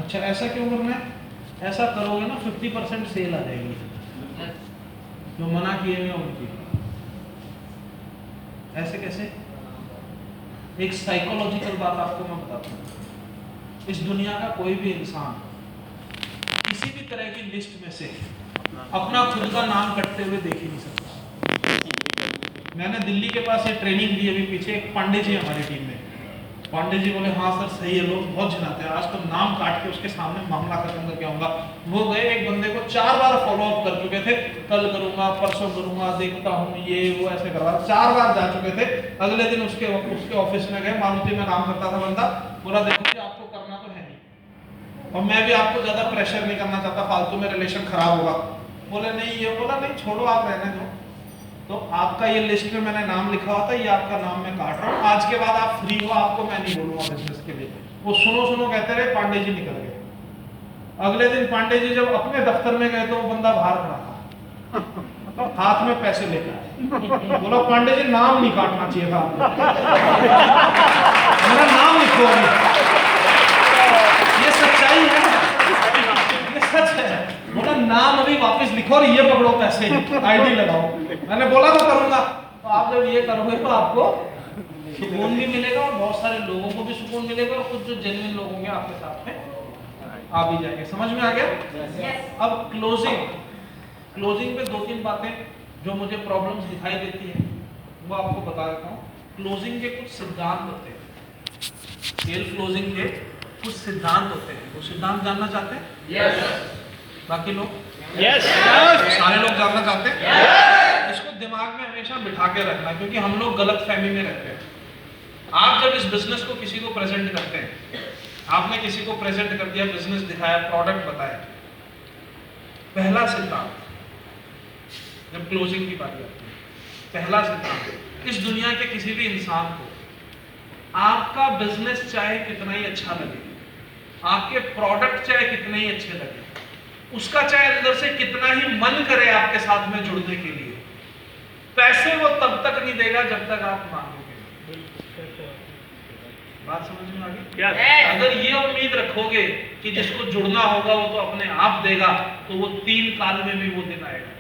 अच्छा ऐसा क्यों करना है? ऐसा करोगे ना 50% सेल आ जाएगी, जो मना किए हुए उनकी। ऐसे कैसे? एक साइकोलॉजिकल बात आपको मैं बताता हूँ, इस दुनिया का कोई भी इंसान किसी भी तरह की लिस्ट में से अपना खुद का नाम कटते हुए देख ही नहीं सकता। मैंने दिल्ली के पास ये ट्रेनिंग दी अभी पीछे, एक पांडे जी हमारी टीम में, पांडे जी बोले हाँ सर सही है, लोग बहुत झनाते हैं, आज तो नाम काट के उसके सामने मामला खत्म करके आऊंगा। वो गए, एक बंदे को 4 बार फॉलो अप कर चुके थे, कल करूंगा, परसों करूंगा, देखता हूँ, ये वो ऐसे करवा, 4 बार जा चुके थे। अगले दिन उसके ऑफिस में गए, मारुति में काम करता था बंदा, बोला देखो जी आपको करना तो है नहीं, और मैं भी आपको ज्यादा प्रेशर नहीं करना चाहता, फालतू में रिलेशन खराब होगा। बोले नहीं, ये बोला नहीं छोड़ो आप रहने दो, तो आपका ये लिस्ट में मैंने नाम लिखा हुआ था, ये आपका नाम मैं काट रहा हूँ, आज के बाद आप फ्री हो, आपको मैं नहीं बोलूंगा बिजनेस के लिए। वो सुनो सुनो कहते रहे, पांडे जी निकल गए। अगले दिन पांडे जी जब अपने दफ्तर में गए तो वो बंदा बाहर खड़ा था, तो हाथ में पैसे लेकर आए। बोला पांडे जी नाम नहीं काटना चाहिए था आपको, मेरा नाम लिखो अभी। ये सच्चाई है, ये सच है। बोला नाम अभी वापस लिखो और ये पकड़ो पैसे, आईडी लगाओ। मैंने बोला तो करूंगा, तो आप जब ये करोगे तो आपको सुकून भी मिलेगा और बहुत सारे लोगों को भी सुकून मिलेगा, और कुछ जो जेन्युइन लोग होंगे आपके साथ में आ भी जाएंगे। समझ में आ गया? अब क्लोजिंग पे 2-3 बातें जो मुझे प्रॉब्लम्स दिखाई देती है वो आपको बता देता हूँ। क्लोजिंग के कुछ सिद्धांत होते हैं, सेल क्लोजिंग के कुछ सिद्धांत होते हैं। वो सिद्धांत जानना चाहते हैं? yes. बाकी लोग सारे लोग जानना चाहते हैं? इसको दिमाग में हमेशा बिठा के रखना, क्योंकि हम लोग गलत फहमी में रहते हैं। आप जब इस बिजनेस को किसी को प्रेजेंट करते हैं, आपने किसी को प्रेजेंट कर दिया, बिजनेस दिखाया, प्रोडक्ट बताया, पहला सिद्धांत जब क्लोजिंग की बात आती है, पहला सिद्धांत, इस दुनिया के किसी भी इंसान को आपका बिजनेस चाहे कितना ही अच्छा लगे, आपके प्रोडक्ट चाहे कितने ही अच्छे लगे, उसका चाहे अंदर से कितना ही मन करे आपके साथ में जुड़ने के लिए, पैसे वो तब तक नहीं देगा जब तक आप मांगोगे। बात समझ में आ गई? अगर ये उम्मीद रखोगे कि जिसको जुड़ना होगा वो तो अपने आप देगा, तो वो 3 काल में भी वो दिन आएगा।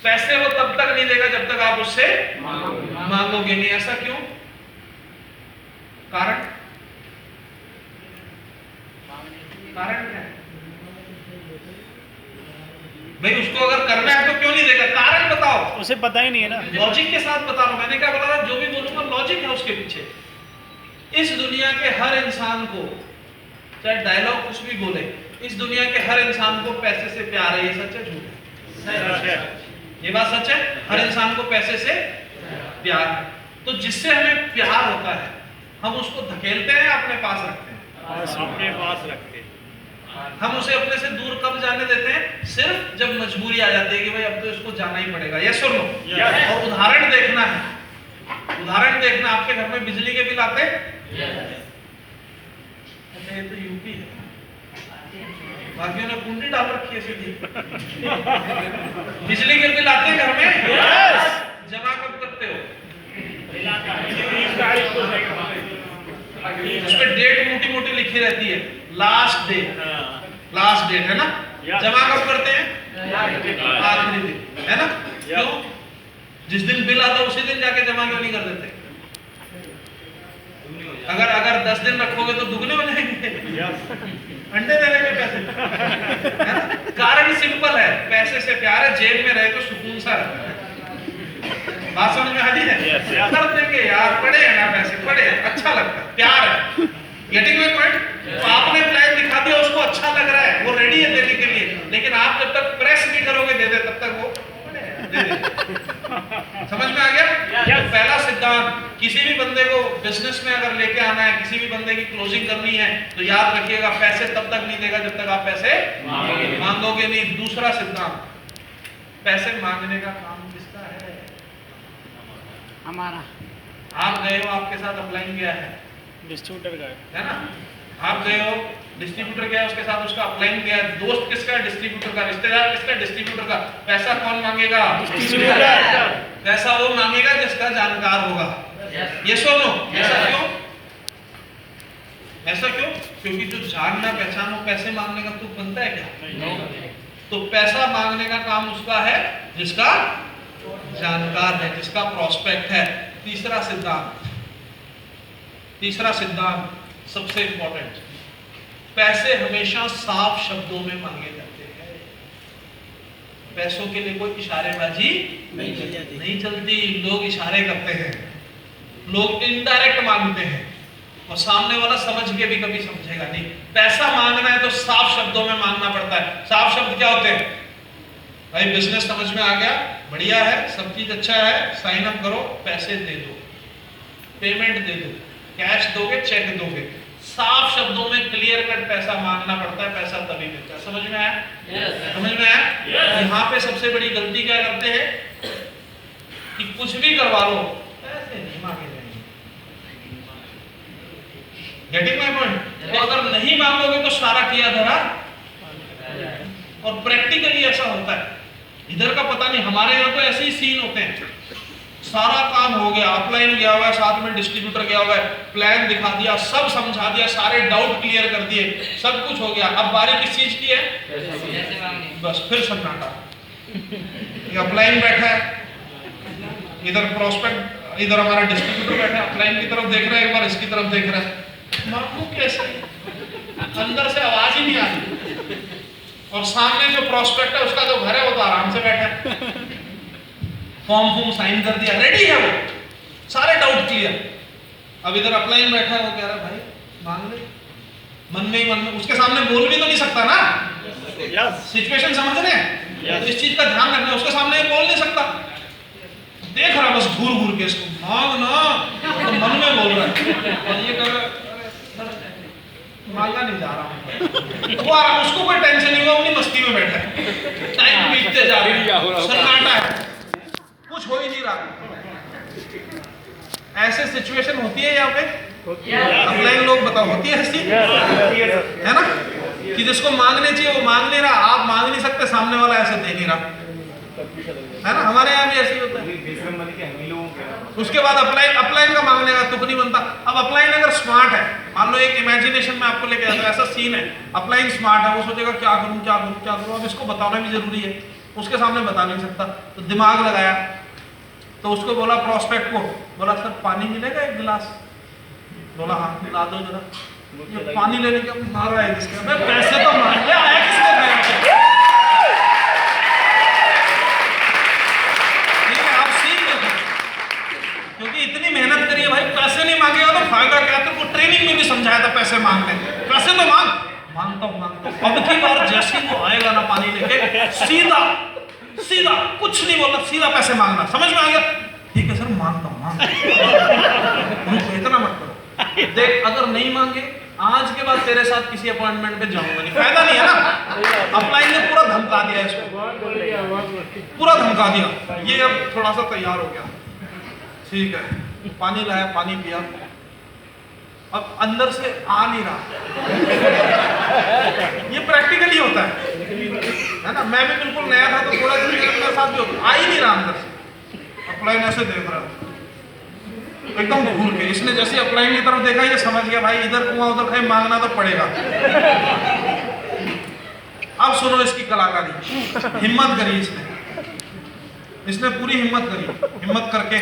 पैसे वो तब तक नहीं देगा जब तक आप उससे मांगोगे नहीं। ऐसा क्यों? कारण क्या है भाई? उसको अगर करना है तो क्यों नहीं देगा? कारण बताओ। उसे पता ही नहीं है ना। लॉजिक के साथ बता रहा हूं। मैंने क्या बोला था? जो भी बोलूंगा लॉजिक है उसके पीछे। इस दुनिया के हर इंसान को, चाहे डायलॉग कुछ भी बोले, इस दुनिया के हर इंसान को पैसे से प्यार है। ये सच है झूठ है? ये बात सच है, हर इंसान को पैसे से प्यार है। तो जिससे हमें प्यार होता है हम उसको धकेलते हैं, अपने पास रखते हैं? अपने पास रखते। हम उसे अपने से दूर कब जाने देते हैं? सिर्फ जब मजबूरी आ जाती है कि भाई अब तो इसको जाना ही पड़ेगा। यस और नो? और उदाहरण देखना है, उदाहरण देखना। आपके घर में बिजली के बिल आते हैं? अच्छा ये तो यूपी है, बाकियों ने कुंडी डाल रखी है सीधी। बिजली के बिल आते हैं घर में? जमा कब करते हो? उसपे डेट मोटी मोटी लिखी रहती है, लास्ट डेट, लास्ट डेट है ना? जमा कब करते हैं? आखिरी दिन, है ना? क्यों? जिस दिन बिल आता है उसी दिन जाके जमा क्यों नहीं कर देते? अगर 10 दिन रखोगे तो दुगने हो जाएंगे, अंडे देने के पैसे। कारण सिंपल है, पैसे से प्यार है, जेब में रहे तो सुकून सा रहता है। बात समझ में आ रही है? कर देंगे यार, पड़े हैं ना पैसे, पड़े हैं, अच्छा लगता है, प्यार है। Getting my point? तो आपने प्लान दिखा दिया, उसको अच्छा लग रहा है, वो रेडी है देने के लिए, लेकिन आप जब तक प्रेस नहीं करोगे दे दे, तब तक वो दे दे। समझ में आ गया? तो पहला सिद्धांत, किसी भी बंदे को बिजनेस में अगर लेके आना है, किसी भी बंदे की क्लोजिंग करनी है, तो याद रखिएगा पैसे तब तक नहीं देगा जब तक आप पैसे मांगोगे नहीं। दूसरा सिद्धांत, पैसे मांगने का काम किसका है? हमारा। आप गए हो, आपके साथ अपलाइन गया है, डिस्ट्रीब्यूटर का है ना? आप गए हो, डिस्ट्रीब्यूटर गया, उसके साथ उसका अपलाइन गया। दोस्त किसका है? डिस्ट्रीब्यूटर का। रिश्तेदार किसका? डिस्ट्रीब्यूटर का। पैसा कौन मांगेगा? डिस्ट्रीब्यूटर। पैसा वो मांगेगा जिसका जानकार होगा। ये सुनो, ऐसा क्यों? ऐसा क्यों? क्योंकि जो जानना पहचानो पैसे मांगने का तुक बनता है क्या? तो पैसा मांगने का काम उसका है जिसका जानकार है, जिसका प्रोस्पेक्ट है। तीसरा सिद्धांत सबसे इंपॉर्टेंट, पैसे हमेशा साफ शब्दों में मांगे जाते हैं। पैसों के लिए कोई इशारेबाजी नहीं चलती। लोग इशारे करते हैं, लोग इनडायरेक्ट मांगते हैं और सामने वाला समझ के भी कभी समझेगा नहीं। पैसा मांगना है तो साफ शब्दों में मांगना पड़ता है। साफ शब्द क्या होते हैं भाई? बिजनेस समझ में आ गया, बढ़िया है, सब चीज अच्छा है, साइन अप करो, पैसे दे दो, पेमेंट दे दो, कैश दोगे, चेक दोगे। साफ शब्दों में क्लियर कट पैसा मांगना पड़ता है, पैसा तभी मिलता है। समझ में आया? समझ में आया? यहाँ पे सबसे बड़ी गलती क्या करते हैं कि कुछ भी करवा लो, पैसे नहीं मांगे जाएंगे। Getting my point? तो अगर नहीं मांगोगे तो सारा किया धरा। और प्रैक्टिकली ऐसा होता है, इधर का पता नहीं, हमारे यहाँ तो ऐसे ही सीन होते हैं। सारा काम हो गया, अपलाइन गया हुआ है, साथ में डिस्ट्रीब्यूटर गया हुआ है, प्लान दिखा दिया, सब समझा दिया, सारे डाउट क्लियर कर दिए, सब कुछ हो गया। अब बारी किस चीज की है? बस फिर सन्नाटा। अपलाइन बैठा है, इधर प्रोस्पेक्ट, इधर हमारा डिस्ट्रीब्यूटर बैठा है, अपलाइन की तरफ देख रहा है, एक बार इसकी तरफ देख रहा है। मालूम कैसे? अंदर से आवाज ही नहीं आती। और सामने जो प्रोस्पेक्ट है उसका जो घर है वो तो आराम से बैठा है, फॉर्म साइन कर दिया, रेडी है वो, सारे डाउट क्लियर। अब इधर अपलाइन बैठा है, वो कह रहा है भाई मांग ले, मन में उसके सामने बोल भी तो नहीं सकता ना। सिचुएशन समझ रहे हैं? तो इस चीज का ध्यान रखना, उसके सामने बोल नहीं सकता, देख रहा बस घूर के इसको, मांग ना, तो मन में बोल रहा है और ये कर मांगा नहीं जा रहा। वो आराम, उसको कोई टेंशन नहीं, वो अपनी मस्ती में बैठा है, टाइम बीतते जा रहे हैं, सन्नाटा है, कुछ हो ही नहीं रहा। ऐसे सिचुएशन होती है यहाँ पे? अपलाइन लोग बताओ, होती है ऐसी? है ना कि जिसको मांगने चाहिए वो मांग नहीं रहा, आप मांग नहीं सकते, सामने वाला ऐसे दे नहीं रहा, है ना? हमारे यहाँ भी ऐसे ही होता है। उसके बाद अपलाइन का मांगने का तुक नहीं बनता। अब अपलाइन अगर स्मार्ट है, मान लो एक इमेजिनेशन में आपको लेके जाता है, ऐसा सीन है, अपलाइन स्मार्ट है, वो सोचेगा क्या करूं। अब इसको बताना भी जरूरी है, उसके सामने बता नहीं सकता, तो दिमाग लगाया, तो उसको बोला प्रोस्पेक्ट को, बोला सर पानी मिलेगा एक गिलास? बोला हाँ ला दो जरा। ये पानी लेने के मारा है किसके? मैं पैसे तो मांग ले, आया किसके? ठीक है, आप सीख लो, क्योंकि इतनी मेहनत करिए भाई, पैसे नहीं मांगेगा तो फायदा क्या? तेरे को ट्रेनिंग में भी समझाया था पैसे मांगने, पैसे तो मांगता हूँ। अब की बार जैसे वो आएगा ना पानी लेके, सीधा कुछ नहीं बोलना, सीधा पैसे मांगना। समझ में आ गया? ठीक है सर मांगता हूँ, इतना मत करो। देख अगर नहीं मांगे, आज के बाद तेरे साथ किसी अपॉइंटमेंट पे जाऊंगा नहीं, फायदा नहीं है ना। अपलाइन ने पूरा धमका दिया इसको, पूरा धमका दिया। ये अब थोड़ा सा तैयार हो गया, ठीक है, पानी लाया, पानी पिया, अब अंदर से आ नहीं रहा। ये प्रैक्टिकली होता है ना? मैं भी बिल्कुल नया था तो थोड़ा मेरे साथ भी होता, आ ही नहीं रहा अंदर से। अपलाइन ऐसे देख रहा एकदम घूर के, इसने जैसे अपलाइन की तरफ देखा, ये समझ गया भाई इधर कुआं उधर कहीं मांगना तो पड़ेगा। अब सुनो इसकी कलाकारी, हिम्मत करी इसने पूरी हिम्मत करी, हिम्मत करके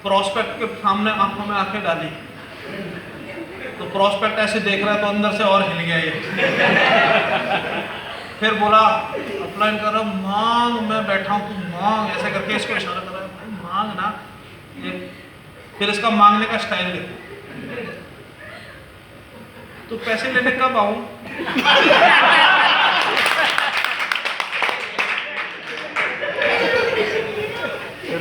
प्रोस्पेक्ट के सामने आंखों में आंखें डाली, तो प्रोस्पेक्ट ऐसे देख रहा है तो अंदर से और हिल गया ये। फिर बोला, अपलाइन कर रहा, मांग, मैं बैठा हूँ, तू मांग, ऐसे करके इसको इशारा कर रहा है, मांग ना। फिर इसका मांगने का स्टाइल देखो, तो पैसे लेने कब आऊं?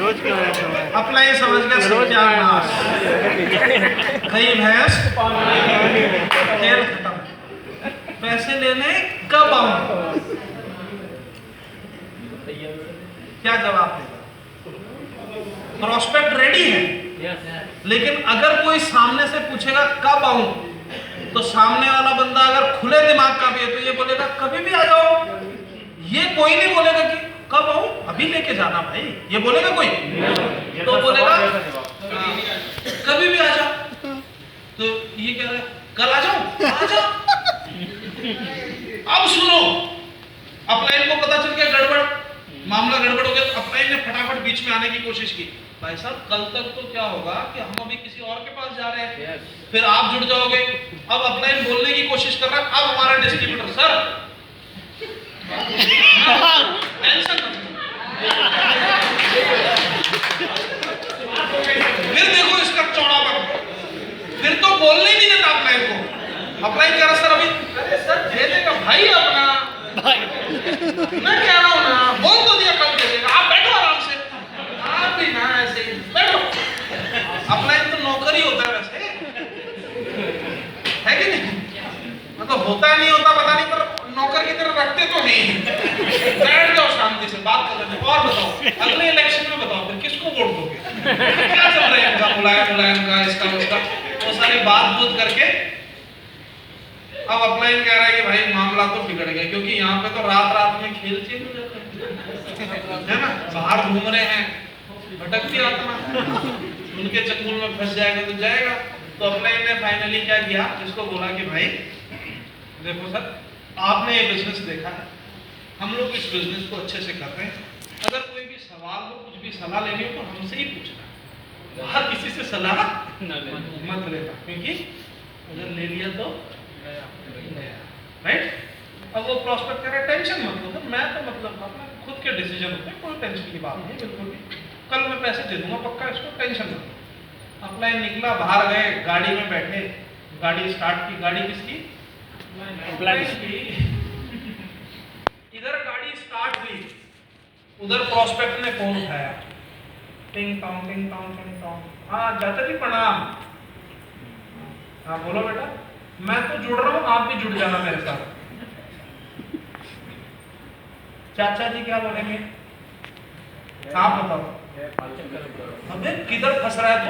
रोज क्यों है? अपलाइन समझ गया, सत्यानाश, दही भैंस तेल खत्म, पैसे लेने कब आऊं? क्या जवाब देगा? प्रोस्पेक्ट रेडी है, लेकिन अगर कोई सामने से पूछेगा कब आऊं, तो सामने वाला बंदा अगर खुले दिमाग का भी है तो ये बोलेगा कभी भी आ जाओ। ये कोई नहीं बोलेगा कि कब आऊं, अभी लेके जाना भाई, ये बोलेगा कोई? तो बोलेगा कभी भी आ जा। ये कह रहा है कल आ जाओ। अब सुनो, अपलाइन को पता चल गया गड़बड़, मामला गड़बड़ हो गया, तो अपलाइन ने फटाफट बीच में आने की कोशिश की। भाई साहब कल तक तो क्या होगा कि हम अभी किसी और के पास जा रहे हैं, फिर आप जुड़ जाओगे। अब अपलाइन बोलने की कोशिश कर रहा है, अब हमारा डिस्ट्रीब्यूटर सर टेंशन मत लो। फिर देखो इसका चौड़ापन, फिर तो बोलने ही नहीं देता अपलाइन को। अपलाइन कह रहा सर अभी, अरे सर दे देगा भाई अपना, मैं कह रहा हूँ ना, बोल तो दिया कल दे देगा, आप बैठो आराम से। आप भी ना ऐसे ही बैठो, अपलाइन तो नौकर ही होता है वैसे, है कि नहीं? मतलब होता नहीं होता पता नहीं, पर नौकर की तरह रखते तो नहीं। बैठ जाओ शांति से, बात कर लेते। और बताओ अगले इलेक्शन में बताओ फिर किसको वोट दोगे? क्या चल रहा है इनका, मुलायम का, इसका उसका, वो सारी बात बूत करके अब अपलाइन कह रहा है कि भाई मामला तो बिगड़ गया, क्योंकि यहाँ पे तो रात रात में खेल चेंज हो जाता है ना, बाहर घूम रहे हैं, भटकती आत्मा, उनके चंगुल में फंस जाएगा तो जाएगा। तो अपलाइन ने फाइनली क्या किया, इसको बोला कि भाई देखो सर, आपने ये बिजनेस देखा है, हम लोग इस बिजनेस को अच्छे से कर रहे हैं, अगर कोई भी सवाल हो, कुछ भी सलाह लेनी हो तो हमसे ही पूछना, बाहर किसी से सलाह मत लेना, क्योंकि अगर ले लिया तो राइट। अब वो प्रॉस्पेक्ट कह रहा है टेंशन मत लो, मैं तो मतलब अपना खुद के डिसीजन होते हैं, कोई टेंशन की बात नहीं, बिल्कुल भी, कल मैं पैसे दे दूंगा पक्का, इसको टेंशन मत लो। अपलाइन निकला, बाहर गए, गाड़ी में बैठे, गाड़ी स्टार्ट की, गाड़ी किसकी? इधर गाड़ी स्टार्ट हुई, उधर प्रॉस्पेक्ट ने फोन उठाया, टिंग टोंग टिंग टोंग टिंग टोंग। हाँ चाचा जी प्रणाम। हाँ बोलो बेटा, मैं तो जुड़ रहा हूँ, आप भी जुड़ जाना मेरे साथ। चाचा जी क्या बोलेंगे आप बताओ? अबे किधर फंस रहा है तू?